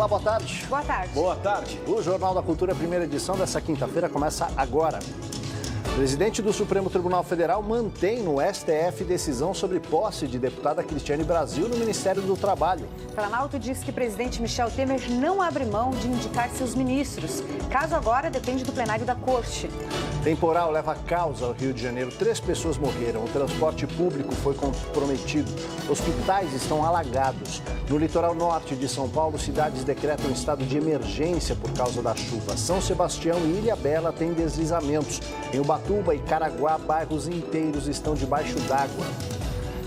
Olá, boa tarde. Boa tarde. Boa tarde. O Jornal da Cultura, primeira edição dessa quinta-feira, começa agora. O presidente do Supremo Tribunal Federal mantém no STF decisão sobre posse de deputada Cristiane Brasil no Ministério do Trabalho. Planalto diz que o presidente Michel Temer não abre mão de indicar seus ministros. Caso agora depende do plenário da Corte. Temporal leva caos ao Rio de Janeiro. 3 pessoas morreram. O transporte público foi comprometido. Hospitais estão alagados. No litoral norte de São Paulo, cidades decretam estado de emergência por causa da chuva. São Sebastião e Ilhabela têm deslizamentos. Em Ubatuba e Caraguá, bairros inteiros estão debaixo d'água.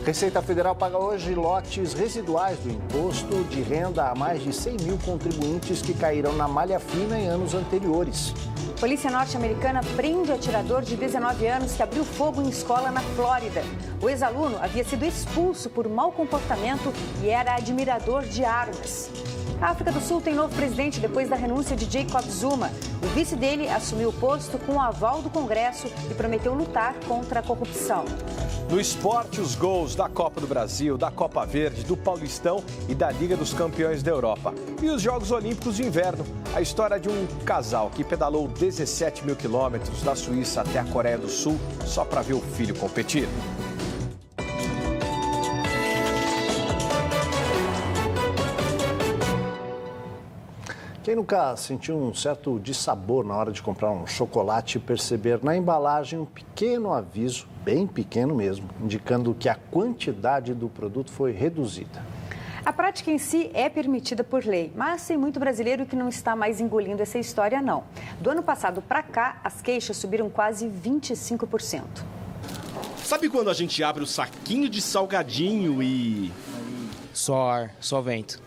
Receita Federal paga hoje lotes residuais do imposto de renda a mais de 100 mil contribuintes que caíram na malha fina em anos anteriores. Polícia norte-americana prende o atirador de 19 anos que abriu fogo em escola na Flórida. O ex-aluno havia sido expulso por mau comportamento e era admirador de armas. A África do Sul tem novo presidente depois da renúncia de Jacob Zuma. O vice dele assumiu o posto com o aval do Congresso e prometeu lutar contra a corrupção. No esporte, os gols da Copa do Brasil, da Copa Verde, do Paulistão e da Liga dos Campeões da Europa. E os Jogos Olímpicos de Inverno. A história de um casal que pedalou 17 mil quilômetros da Suíça até a Coreia do Sul só para ver o filho competir. Quem nunca sentiu um certo dissabor na hora de comprar um chocolate e perceber na embalagem um pequeno aviso, bem pequeno mesmo, indicando que a quantidade do produto foi reduzida? A prática em si é permitida por lei, mas tem muito brasileiro que não está mais engolindo essa história, não. Do ano passado para cá, as queixas subiram quase 25%. Sabe quando a gente abre o saquinho de salgadinho e... Só ar, só vento.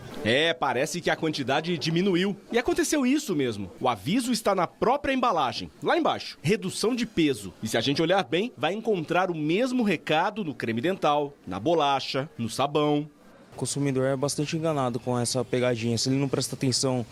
Parece que a quantidade diminuiu. E aconteceu isso mesmo. O aviso está na própria embalagem, lá embaixo. Redução de peso. E se a gente olhar bem, vai encontrar o mesmo recado no creme dental, na bolacha, no sabão. O consumidor é bastante enganado com essa pegadinha. Se ele não presta atenção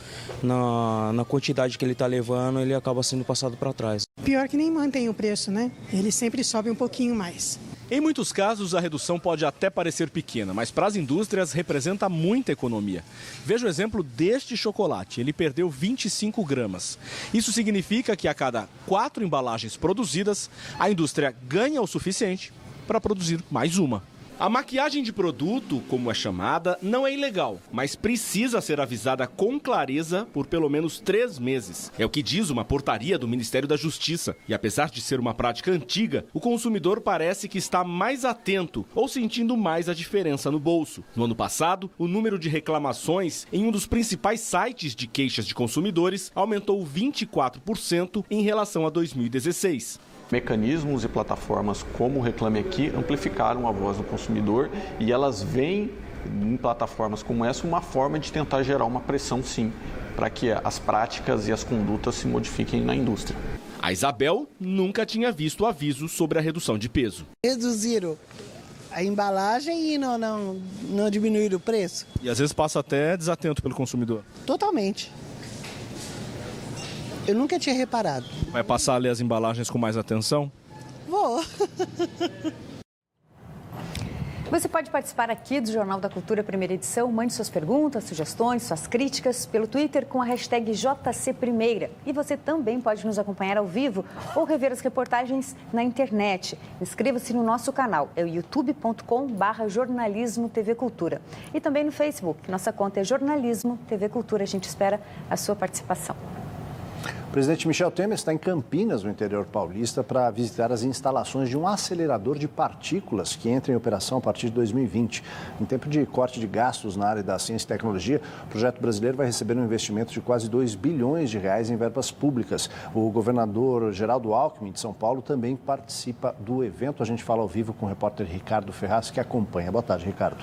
na quantidade que ele está levando, ele acaba sendo passado para trás. Pior que nem mantém o preço, né? Ele sempre sobe um pouquinho mais. Em muitos casos, a redução pode até parecer pequena, mas para as indústrias representa muita economia. Veja o exemplo deste chocolate. Ele perdeu 25 gramas. Isso significa que a cada 4 embalagens produzidas, a indústria ganha o suficiente para produzir mais uma. A maquiagem de produto, como é chamada, não é ilegal, mas precisa ser avisada com clareza por pelo menos 3 meses. É o que diz uma portaria do Ministério da Justiça. E apesar de ser uma prática antiga, o consumidor parece que está mais atento ou sentindo mais a diferença no bolso. No ano passado, o número de reclamações em um dos principais sites de queixas de consumidores aumentou 24% em relação a 2016. Mecanismos e plataformas como o Reclame Aqui amplificaram a voz do consumidor e elas veem em plataformas como essa uma forma de tentar gerar uma pressão, sim, para que as práticas e as condutas se modifiquem na indústria. A Isabel nunca tinha visto aviso sobre a redução de peso. Reduziram a embalagem e não diminuíram o preço. E às vezes passa até desatento pelo consumidor. Totalmente. Eu nunca tinha reparado. Vai passar a ler as embalagens com mais atenção? Vou. Você pode participar aqui do Jornal da Cultura, primeira edição. Mande suas perguntas, sugestões, suas críticas pelo Twitter com a hashtag JCPrimeira. E você também pode nos acompanhar ao vivo ou rever as reportagens na internet. Inscreva-se no nosso canal, é o youtube.com/jornalismo TV Cultura. E também no Facebook, nossa conta é Jornalismo TV Cultura. A gente espera a sua participação. O presidente Michel Temer está em Campinas, no interior paulista, para visitar as instalações de um acelerador de partículas que entra em operação a partir de 2020. Em tempo de corte de gastos na área da ciência e tecnologia, o projeto brasileiro vai receber um investimento de quase R$2 bilhões em verbas públicas. O governador Geraldo Alckmin, de São Paulo, também participa do evento. A gente fala ao vivo com o repórter Ricardo Ferraz, que acompanha. Boa tarde, Ricardo.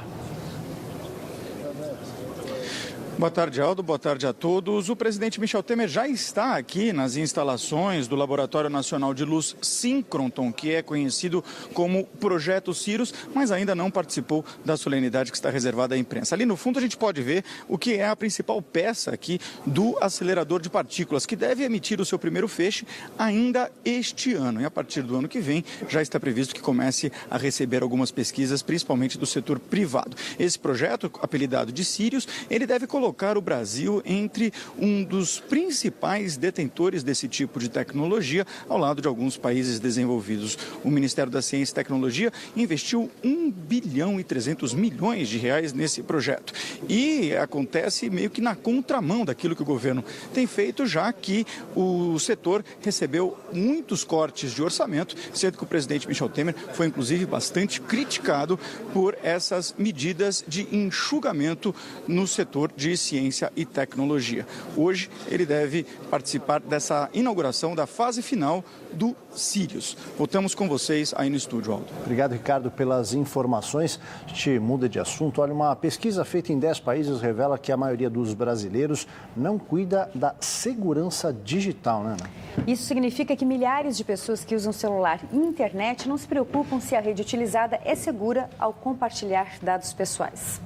Boa tarde, Aldo. Boa tarde a todos. O presidente Michel Temer já está aqui nas instalações do Laboratório Nacional de Luz Síncronton, que é conhecido como Projeto Cirrus, mas ainda não participou da solenidade que está reservada à imprensa. Ali no fundo a gente pode ver o que é a principal peça aqui do acelerador de partículas, que deve emitir o seu primeiro feixe ainda este ano. E a partir do ano que vem já está previsto que comece a receber algumas pesquisas, principalmente do setor privado. Esse projeto, apelidado de Sirius, ele deve colocar colocar o Brasil entre um dos principais detentores desse tipo de tecnologia, ao lado de alguns países desenvolvidos. O Ministério da Ciência e Tecnologia investiu 1,3 bilhão de reais nesse projeto. E acontece meio que na contramão daquilo que o governo tem feito, já que o setor recebeu muitos cortes de orçamento, sendo que o presidente Michel Temer foi inclusive bastante criticado por essas medidas de enxugamento no setor de ciência e tecnologia. Hoje ele deve participar dessa inauguração da fase final do Sirius. Voltamos com vocês aí no estúdio, Aldo. Obrigado, Ricardo, pelas informações. A gente muda de assunto. Olha, uma pesquisa feita em 10 países revela que a maioria dos brasileiros não cuida da segurança digital, né, Ana? Isso significa que milhares de pessoas que usam celular e internet não se preocupam se a rede utilizada é segura ao compartilhar dados pessoais.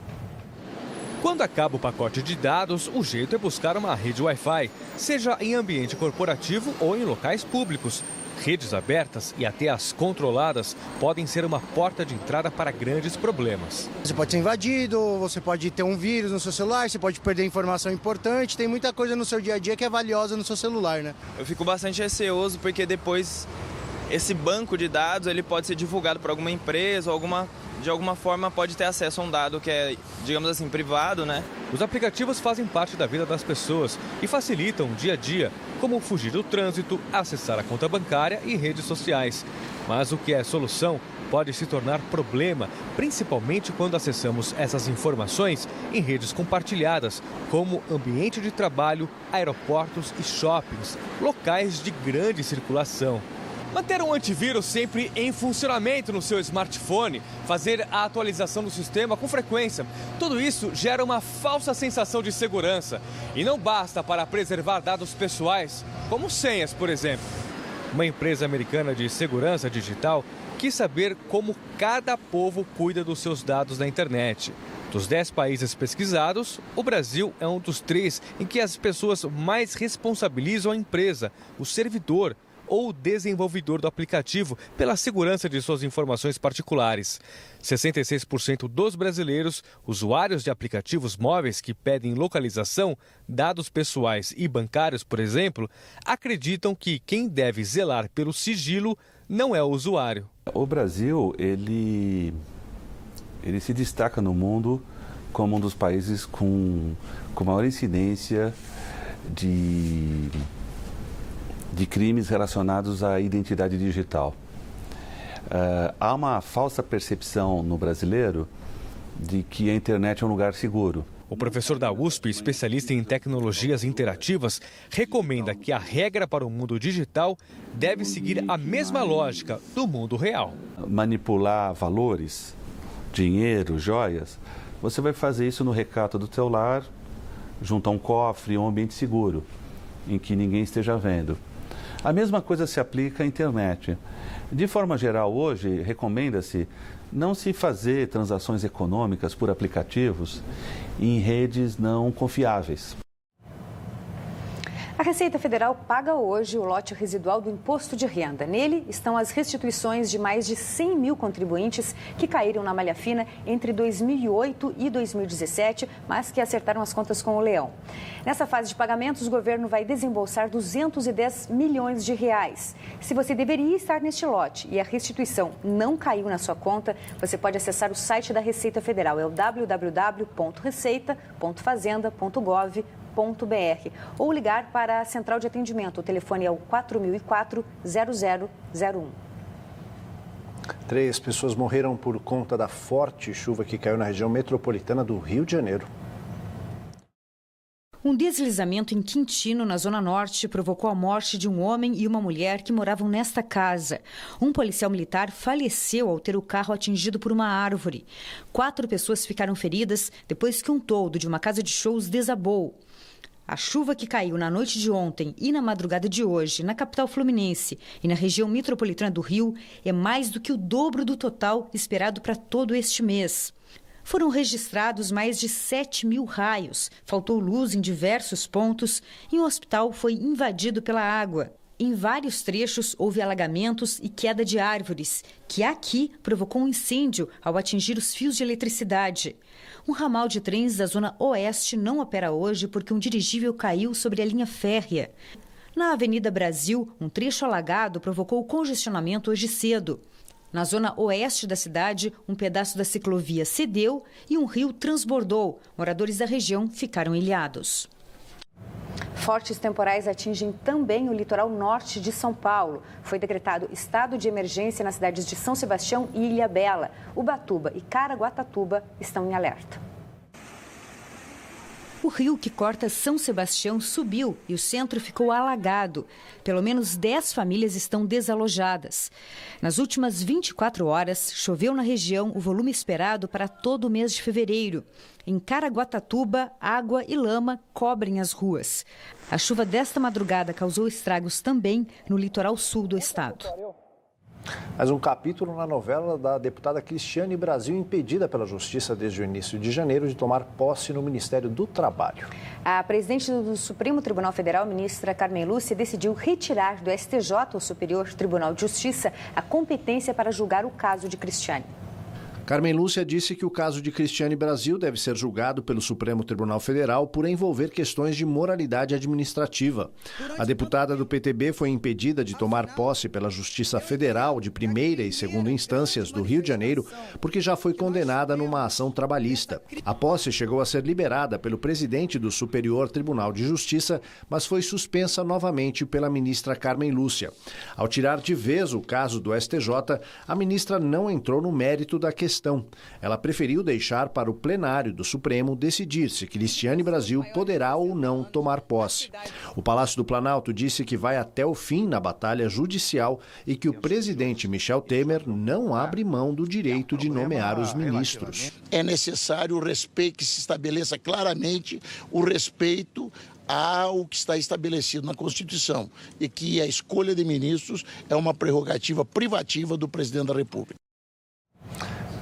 Quando acaba o pacote de dados, o jeito é buscar uma rede Wi-Fi, seja em ambiente corporativo ou em locais públicos. Redes abertas e até as controladas podem ser uma porta de entrada para grandes problemas. Você pode ser invadido, você pode ter um vírus no seu celular, você pode perder informação importante, tem muita coisa no seu dia a dia que é valiosa no seu celular, né? Eu fico bastante receoso porque depois esse banco de dados ele pode ser divulgado por alguma empresa ou de alguma forma pode ter acesso a um dado que é, digamos assim, privado, né? Os aplicativos fazem parte da vida das pessoas e facilitam o dia a dia, como fugir do trânsito, acessar a conta bancária e redes sociais. Mas o que é solução pode se tornar problema, principalmente quando acessamos essas informações em redes compartilhadas, como ambiente de trabalho, aeroportos e shoppings, locais de grande circulação. Manter um antivírus sempre em funcionamento no seu smartphone, fazer a atualização do sistema com frequência, tudo isso gera uma falsa sensação de segurança. E não basta para preservar dados pessoais, como senhas, por exemplo. Uma empresa americana de segurança digital quis saber como cada povo cuida dos seus dados na internet. Dos 10 países pesquisados, o Brasil é um dos 3 em que as pessoas mais responsabilizam a empresa, o servidor ou desenvolvedor do aplicativo pela segurança de suas informações particulares. 66% dos brasileiros, usuários de aplicativos móveis que pedem localização, dados pessoais e bancários, por exemplo, acreditam que quem deve zelar pelo sigilo não é o usuário. O Brasil, ele se destaca no mundo como um dos países com maior incidência de crimes relacionados à identidade digital. Há uma falsa percepção no brasileiro de que a internet é um lugar seguro. O professor da USP, especialista em tecnologias interativas, recomenda que a regra para o mundo digital deve seguir a mesma lógica do mundo real. Manipular valores, dinheiro, joias, você vai fazer isso no recato do teu lar, junto a um cofre, um ambiente seguro, em que ninguém esteja vendo. A mesma coisa se aplica à internet. De forma geral, hoje, recomenda-se não se fazer transações econômicas por aplicativos em redes não confiáveis. A Receita Federal paga hoje o lote residual do imposto de renda. Nele estão as restituições de mais de 100 mil contribuintes que caíram na malha fina entre 2008 e 2017, mas que acertaram as contas com o leão. Nessa fase de pagamentos, o governo vai desembolsar 210 milhões de reais. Se você deveria estar neste lote e a restituição não caiu na sua conta, você pode acessar o site da Receita Federal, é o www.receita.fazenda.gov.br ou ligar para a central de atendimento. O telefone é o 4004-0001. 3 pessoas morreram por conta da forte chuva que caiu na região metropolitana do Rio de Janeiro. Um deslizamento em Quintino, na Zona Norte, provocou a morte de um homem e uma mulher que moravam nesta casa. Um policial militar faleceu ao ter o carro atingido por uma árvore. 4 pessoas ficaram feridas depois que um toldo de uma casa de shows desabou. A chuva que caiu na noite de ontem e na madrugada de hoje na capital fluminense e na região metropolitana do Rio é mais do que o dobro do total esperado para todo este mês. Foram registrados mais de 7 mil raios, faltou luz em diversos pontos e um hospital foi invadido pela água. Em vários trechos houve alagamentos e queda de árvores, que aqui provocou um incêndio ao atingir os fios de eletricidade. Um ramal de trens da zona oeste não opera hoje porque um dirigível caiu sobre a linha férrea. Na Avenida Brasil, um trecho alagado provocou congestionamento hoje cedo. Na zona oeste da cidade, um pedaço da ciclovia cedeu e um rio transbordou. Moradores da região ficaram ilhados. Fortes temporais atingem também o litoral norte de São Paulo. Foi decretado estado de emergência nas cidades de São Sebastião e Ilhabela. Ubatuba e Caraguatatuba estão em alerta. O rio que corta São Sebastião subiu e o centro ficou alagado. Pelo menos 10 famílias estão desalojadas. Nas últimas 24 horas, choveu na região o volume esperado para todo o mês de fevereiro. Em Caraguatatuba, água e lama cobrem as ruas. A chuva desta madrugada causou estragos também no litoral sul do estado. Mais um capítulo na novela da deputada Cristiane Brasil, impedida pela Justiça desde o início de janeiro de tomar posse no Ministério do Trabalho. A presidente do Supremo Tribunal Federal, ministra Carmen Lúcia, decidiu retirar do STJ, o Superior Tribunal de Justiça, a competência para julgar o caso de Cristiane. Carmen Lúcia disse que o caso de Cristiane Brasil deve ser julgado pelo Supremo Tribunal Federal por envolver questões de moralidade administrativa. A deputada do PTB foi impedida de tomar posse pela Justiça Federal de primeira e segunda instâncias do Rio de Janeiro porque já foi condenada numa ação trabalhista. A posse chegou a ser liberada pelo presidente do Superior Tribunal de Justiça, mas foi suspensa novamente pela ministra Carmen Lúcia. Ao tirar de vez o caso do STJ, a ministra não entrou no mérito da questão. Ela preferiu deixar para o plenário do Supremo decidir se Cristiane Brasil poderá ou não tomar posse. O Palácio do Planalto disse que vai até o fim na batalha judicial e que o presidente Michel Temer não abre mão do direito de nomear os ministros. É necessário o respeito, que se estabeleça claramente o respeito ao que está estabelecido na Constituição e que a escolha de ministros é uma prerrogativa privativa do presidente da República.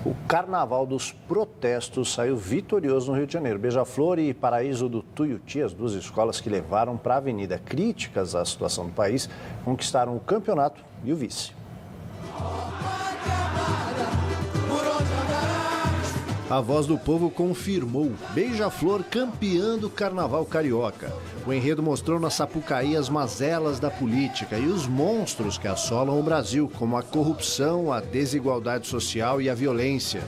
O Carnaval dos Protestos saiu vitorioso no Rio de Janeiro. Beija-Flor e Paraíso do Tuiuti, as duas escolas que levaram para a avenida críticas à situação do país, conquistaram o campeonato e o vice. A Voz do Povo confirmou Beija-Flor campeã do Carnaval Carioca. O enredo mostrou na Sapucaí as mazelas da política e os monstros que assolam o Brasil, como a corrupção, a desigualdade social e a violência.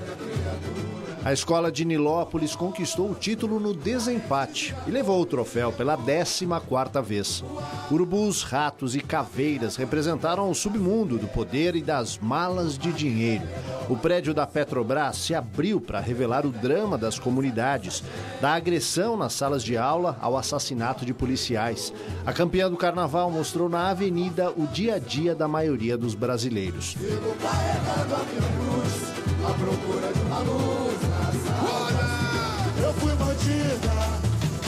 A escola de Nilópolis conquistou o título no desempate e levou o troféu pela 14ª vez. Urubus, ratos e caveiras representaram o submundo do poder e das malas de dinheiro. O prédio da Petrobras se abriu para revelar o drama das comunidades, da agressão nas salas de aula ao assassinato de policiais. A campeã do carnaval mostrou na avenida o dia a dia da maioria dos brasileiros. À procura de uma luz na sala. Eu fui bandida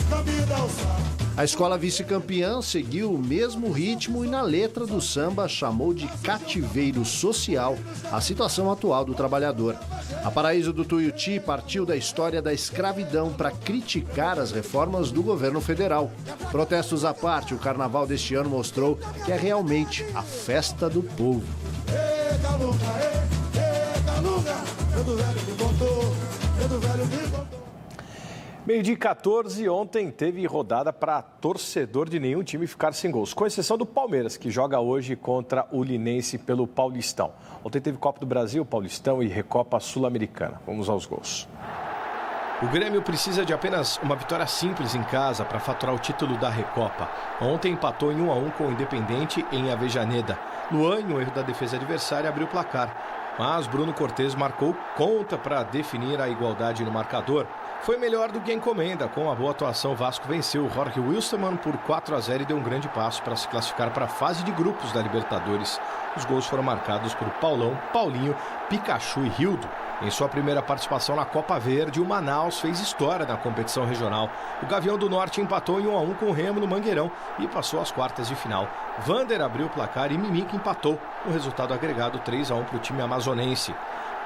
na vida alçada. A escola vice-campeã seguiu o mesmo ritmo e na letra do samba chamou de cativeiro social a situação atual do trabalhador. A Paraíso do Tuiuti partiu da história da escravidão para criticar as reformas do governo federal. Protestos à parte, o carnaval deste ano mostrou que é realmente a festa do povo. Meio-dia 14, ontem teve rodada para torcedor de nenhum time ficar sem gols, com exceção do Palmeiras, que joga hoje contra o Linense pelo Paulistão. Ontem teve Copa do Brasil, Paulistão e Recopa Sul-Americana. Vamos aos gols. O Grêmio precisa de apenas uma vitória simples em casa para faturar o título da Recopa. Ontem empatou em 1-1 com o Independente em Avejaneda. Luan, em um erro da defesa adversária, abriu o placar. Mas Bruno Cortes marcou conta para definir a igualdade no marcador. Foi melhor do que a encomenda. Com a boa atuação, o Vasco venceu o Jorge Wilstermann por 4-0 e deu um grande passo para se classificar para a fase de grupos da Libertadores. Os gols foram marcados por Paulão, Paulinho, Pikachu e Rildo. Em sua primeira participação na Copa Verde, o Manaus fez história na competição regional. O Gavião do Norte empatou em 1-1 com o Remo no Mangueirão e passou às quartas de final. Vander abriu o placar e Mimica empatou. O resultado agregado 3-1 para o time amazonense.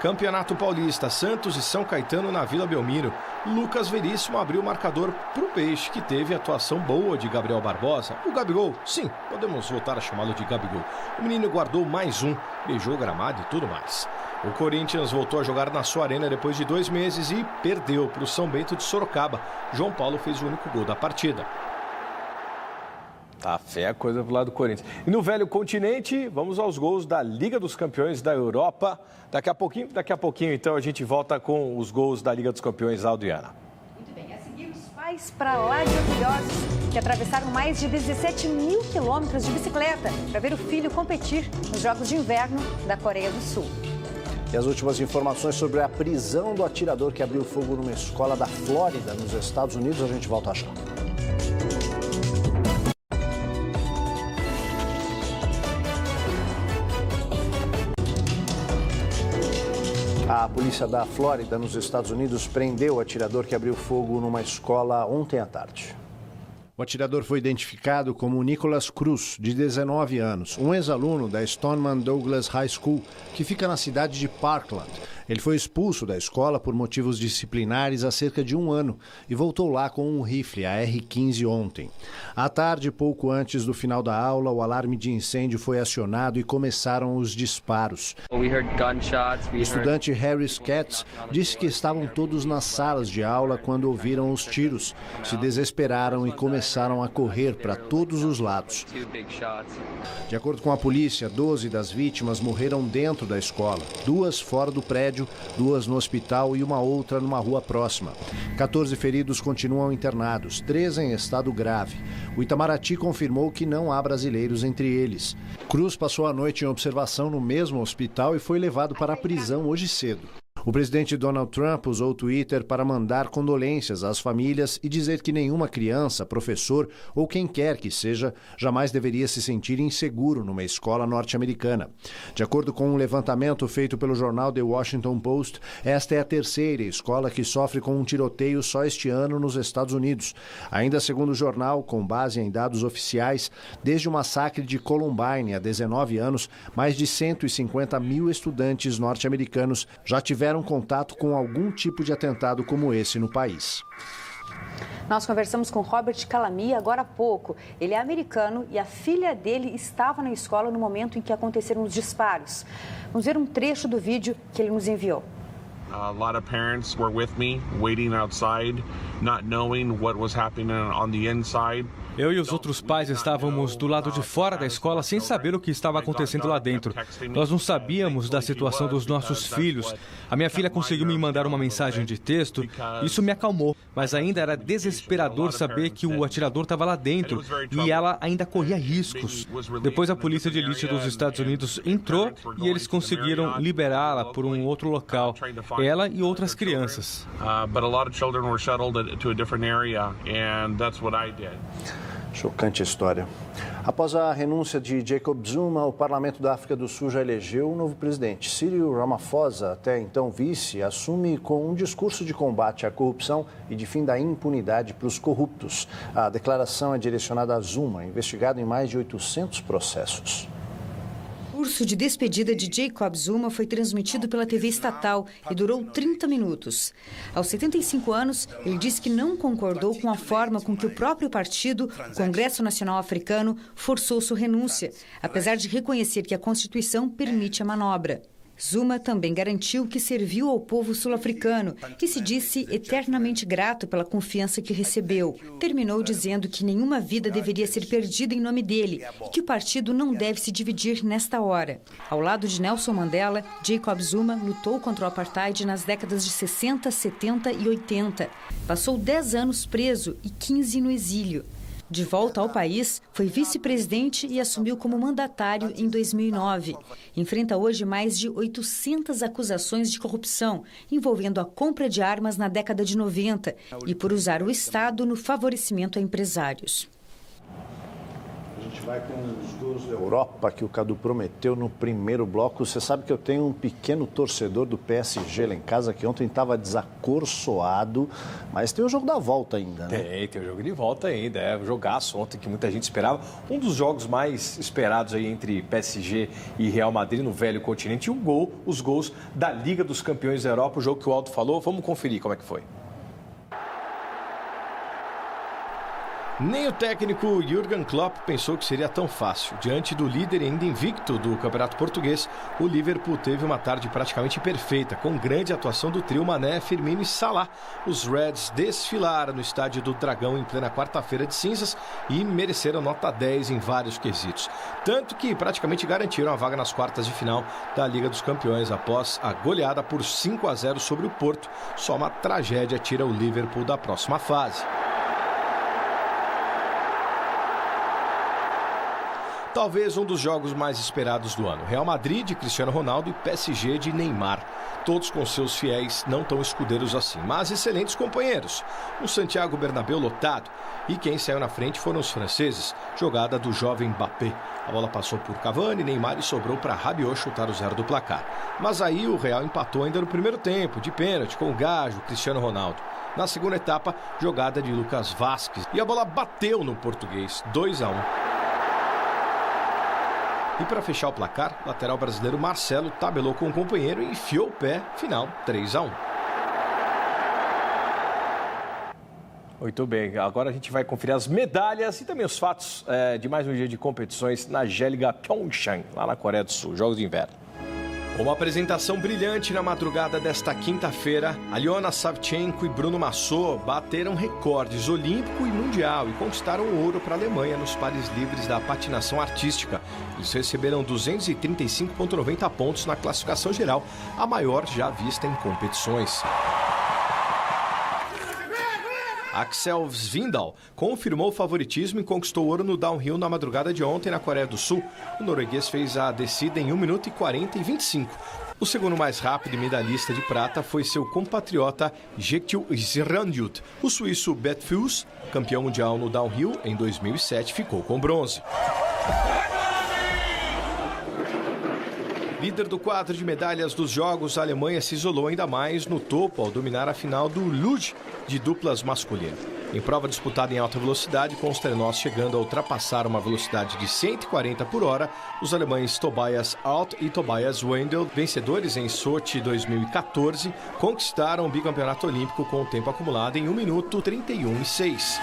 Campeonato Paulista, Santos e São Caetano na Vila Belmiro. Lucas Veríssimo abriu o marcador para o Peixe, que teve atuação boa de Gabriel Barbosa. O Gabigol, sim, podemos voltar a chamá-lo de Gabigol. O menino guardou mais um, beijou o gramado e tudo mais. O Corinthians voltou a jogar na sua arena depois de 2 meses e perdeu para o São Bento de Sorocaba. João Paulo fez o único gol da partida. Tá feia a coisa pro lado do Corinthians. E no velho continente, vamos aos gols da Liga dos Campeões da Europa. Daqui a pouquinho, então, a gente volta com os gols da Liga dos Campeões, Aldiana. Muito bem, a seguir os pais para lá de orgulhosos que atravessaram mais de 17 mil quilômetros de bicicleta para ver o filho competir nos Jogos de Inverno da Coreia do Sul. E as últimas informações sobre a prisão do atirador que abriu fogo numa escola da Flórida, nos Estados Unidos, a gente volta já. A polícia da Flórida, nos Estados Unidos, prendeu o atirador que abriu fogo numa escola ontem à tarde. O atirador foi identificado como Nicholas Cruz, de 19 anos, um ex-aluno da Stoneman Douglas High School, que fica na cidade de Parkland. Ele foi expulso da escola por motivos disciplinares há cerca de 1 ano e voltou lá com um rifle, a R-15, ontem. À tarde, pouco antes do final da aula, o alarme de incêndio foi acionado e começaram os disparos. O estudante Harris Katz disse que estavam todos nas salas de aula quando ouviram os tiros, se desesperaram e começaram a correr para todos os lados. De acordo com a polícia, 12 das vítimas morreram dentro da escola, 2 fora do prédio, 2 no hospital e uma outra numa rua próxima. 14 feridos continuam internados, 3 em estado grave. O Itamaraty confirmou que não há brasileiros entre eles. Cruz passou a noite em observação no mesmo hospital e foi levado para a prisão hoje cedo. O presidente Donald Trump usou o Twitter para mandar condolências às famílias e dizer que nenhuma criança, professor ou quem quer que seja jamais deveria se sentir inseguro numa escola norte-americana. De acordo com um levantamento feito pelo jornal The Washington Post, esta é a 3ª escola que sofre com um tiroteio só este ano nos Estados Unidos. Ainda segundo o jornal, com base em dados oficiais, desde o massacre de Columbine há 19 anos, mais de 150 mil estudantes norte-americanos já tiveram contato com algum tipo de atentado como esse no país. Nós conversamos com Robert Calamy agora há pouco. Ele é americano e a filha dele estava na escola no momento em que aconteceram os disparos. Vamos ver um trecho do vídeo que ele nos enviou. A lot of parents were with me, waiting outside, not knowing what was happening on the inside. Eu e os outros pais estávamos do lado de fora da escola sem saber o que estava acontecendo lá dentro. Nós não sabíamos da situação dos nossos filhos. A minha filha conseguiu me mandar uma mensagem de texto. Isso me acalmou, mas ainda era desesperador saber que o atirador estava lá dentro e ela ainda corria riscos. Depois a polícia de elite dos Estados Unidos entrou e eles conseguiram liberá-la por um outro local, ela e outras crianças. Chocante história. Após a renúncia de Jacob Zuma, o Parlamento da África do Sul já elegeu um novo presidente. Cyril Ramaphosa, até então vice, assume com um discurso de combate à corrupção e de fim da impunidade para os corruptos. A declaração é direcionada a Zuma, investigado em mais de 800 processos. O discurso de despedida de Jacob Zuma foi transmitido pela TV estatal e durou 30 minutos. Aos 75 anos, ele disse que não concordou com a forma com que o próprio partido, o Congresso Nacional Africano, forçou sua renúncia, apesar de reconhecer que a Constituição permite a manobra. Zuma também garantiu que serviu ao povo sul-africano, que se disse eternamente grato pela confiança que recebeu. Terminou dizendo que nenhuma vida deveria ser perdida em nome dele e que o partido não deve se dividir nesta hora. Ao lado de Nelson Mandela, Jacob Zuma lutou contra o apartheid nas décadas de 60, 70 e 80. Passou 10 anos preso e 15 no exílio. De volta ao país, foi vice-presidente e assumiu como mandatário em 2009. Enfrenta hoje mais de 800 acusações de corrupção, envolvendo a compra de armas na década de 90 e por usar o Estado no favorecimento a empresários. gente vai com os gols da Europa que o Cadu prometeu no primeiro bloco. Você sabe que eu tenho um pequeno torcedor do PSG lá em casa que ontem estava desacorçoado, mas tem o jogo da volta ainda, né? Tem o jogo de volta ainda, o jogaço ontem que muita gente esperava. Um dos jogos mais esperados aí entre PSG e Real Madrid no velho continente. E os gols da Liga dos Campeões da Europa, o jogo que o Aldo falou. Vamos conferir como é que foi. Nem o técnico Jürgen Klopp pensou que seria tão fácil. Diante do líder ainda invicto do Campeonato Português, o Liverpool teve uma tarde praticamente perfeita, com grande atuação do trio Mané, Firmino e Salah. Os Reds desfilaram no estádio do Dragão em plena quarta-feira de cinzas e mereceram nota 10 em vários quesitos. Tanto que praticamente garantiram a vaga nas quartas de final da Liga dos Campeões após a goleada por 5-0 sobre o Porto. Só uma tragédia tira o Liverpool da próxima fase. Talvez um dos jogos mais esperados do ano. Real Madrid de Cristiano Ronaldo e PSG de Neymar. Todos com seus fiéis não tão escudeiros assim, mas excelentes companheiros. Um Santiago Bernabéu lotado. E quem saiu na frente foram os franceses. Jogada do jovem Mbappé. A bola passou por Cavani, Neymar e sobrou para Rabiot chutar o 0 do placar. Mas aí o Real empatou ainda no primeiro tempo, de pênalti, com o gajo Cristiano Ronaldo. Na segunda etapa, jogada de Lucas Vázquez. E a bola bateu no português, 2-1. E para fechar o placar, o lateral brasileiro Marcelo tabelou com o companheiro e enfiou o pé, final 3-1. Muito bem, agora a gente vai conferir as medalhas e também os fatos de mais um dia de competições na Géliga Pyeongchang, lá na Coreia do Sul, Jogos de Inverno. Uma apresentação brilhante na madrugada desta quinta-feira, Aliona Savchenko e Bruno Massot bateram recordes olímpico e mundial e conquistaram o ouro para a Alemanha nos pares livres da patinação artística. Eles receberam 235,90 pontos na classificação geral, a maior já vista em competições. Axel Svindal confirmou o favoritismo e conquistou ouro no downhill na madrugada de ontem na Coreia do Sul. O norueguês fez a descida em 1 minuto e 40 e 25. O segundo mais rápido e medalhista de prata foi seu compatriota Jektil Zranjut. O suíço Bert Fuß, campeão mundial no downhill em 2007, ficou com bronze. Líder do quadro de medalhas dos Jogos, a Alemanha se isolou ainda mais no topo ao dominar a final do Luge de duplas masculino. Em prova disputada em alta velocidade, com os trenós chegando a ultrapassar uma velocidade de 140 por hora, os alemães Tobias Alt e Tobias Wendel, vencedores em Sochi 2014, conquistaram o bicampeonato olímpico com o tempo acumulado em 1 minuto 31 e 6.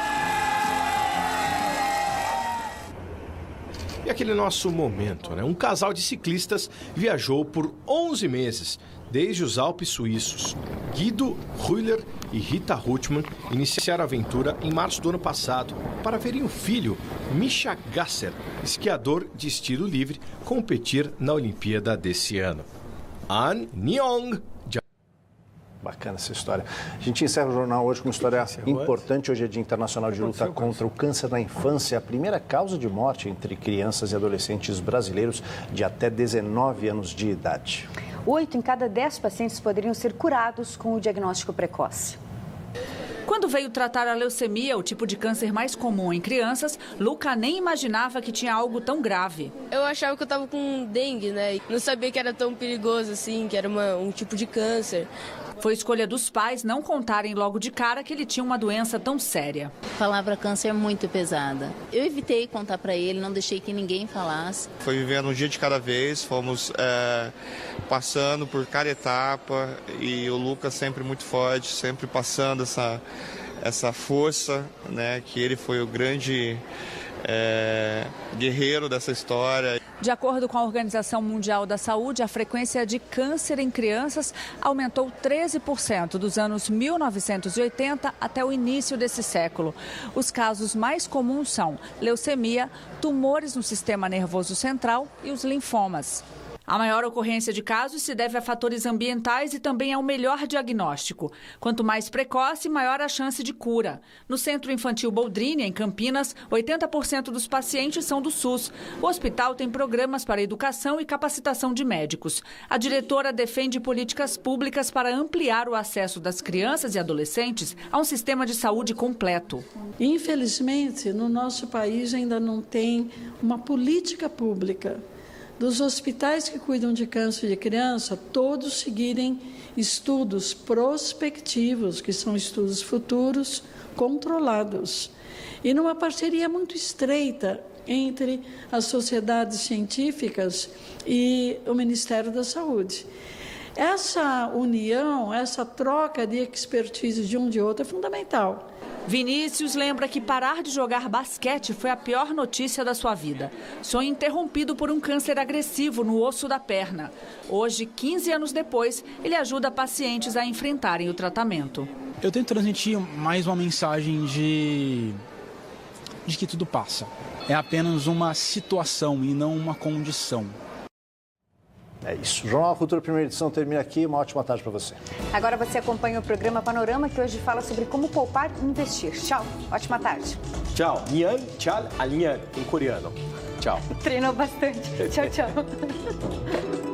E aquele nosso momento, né? Um casal de ciclistas viajou por 11 meses, desde os Alpes suíços. Guido Rühler e Rita Rutschmann iniciaram a aventura em março do ano passado para verem o filho, Misha Gasser, esquiador de estilo livre, competir na Olimpíada desse ano. An Nyong. Bacana essa história. A gente encerra o jornal hoje com uma história importante. Hoje é Dia Internacional de Luta contra o Câncer na Infância, a primeira causa de morte entre crianças e adolescentes brasileiros de até 19 anos de idade. 8 em cada 10 pacientes poderiam ser curados com o diagnóstico precoce. Quando veio tratar a leucemia, o tipo de câncer mais comum em crianças, Luca nem imaginava que tinha algo tão grave. Eu achava que eu estava com dengue, né? Não sabia que era tão perigoso assim, que era um tipo de câncer. Foi escolha dos pais não contarem logo de cara que ele tinha uma doença tão séria. A palavra câncer é muito pesada. Eu evitei contar para ele, não deixei que ninguém falasse. Foi vivendo um dia de cada vez, fomos passando por cada etapa e o Lucas sempre muito forte, sempre passando essa força, né? Que ele foi o grande guerreiro dessa história. De acordo com a Organização Mundial da Saúde, a frequência de câncer em crianças aumentou 13% dos anos 1980 até o início desse século. Os casos mais comuns são leucemia, tumores no sistema nervoso central e os linfomas. A maior ocorrência de casos se deve a fatores ambientais e também ao melhor diagnóstico. Quanto mais precoce, maior a chance de cura. No Centro Infantil Boldrini, em Campinas, 80% dos pacientes são do SUS. O hospital tem programas para educação e capacitação de médicos. A diretora defende políticas públicas para ampliar o acesso das crianças e adolescentes a um sistema de saúde completo. Infelizmente, no nosso país ainda não tem uma política pública dos hospitais que cuidam de câncer de criança, todos seguirem estudos prospectivos, que são estudos futuros, controlados. E numa parceria muito estreita entre as sociedades científicas e o Ministério da Saúde. Essa união, essa troca de expertise de um de outro é fundamental. Vinícius lembra que parar de jogar basquete foi a pior notícia da sua vida. Sonho interrompido por um câncer agressivo no osso da perna. Hoje, 15 anos depois, ele ajuda pacientes a enfrentarem o tratamento. Eu tento transmitir mais uma mensagem de que tudo passa. É apenas uma situação e não uma condição. É isso. O Jornal Futuro, primeira edição, termina aqui. Uma ótima tarde para você. Agora você acompanha o programa Panorama, que hoje fala sobre como poupar e investir. Tchau. Ótima tarde. Tchau. Nyan, chal, alnyan, em coreano. Tchau. Treinou bastante. Tchau, tchau.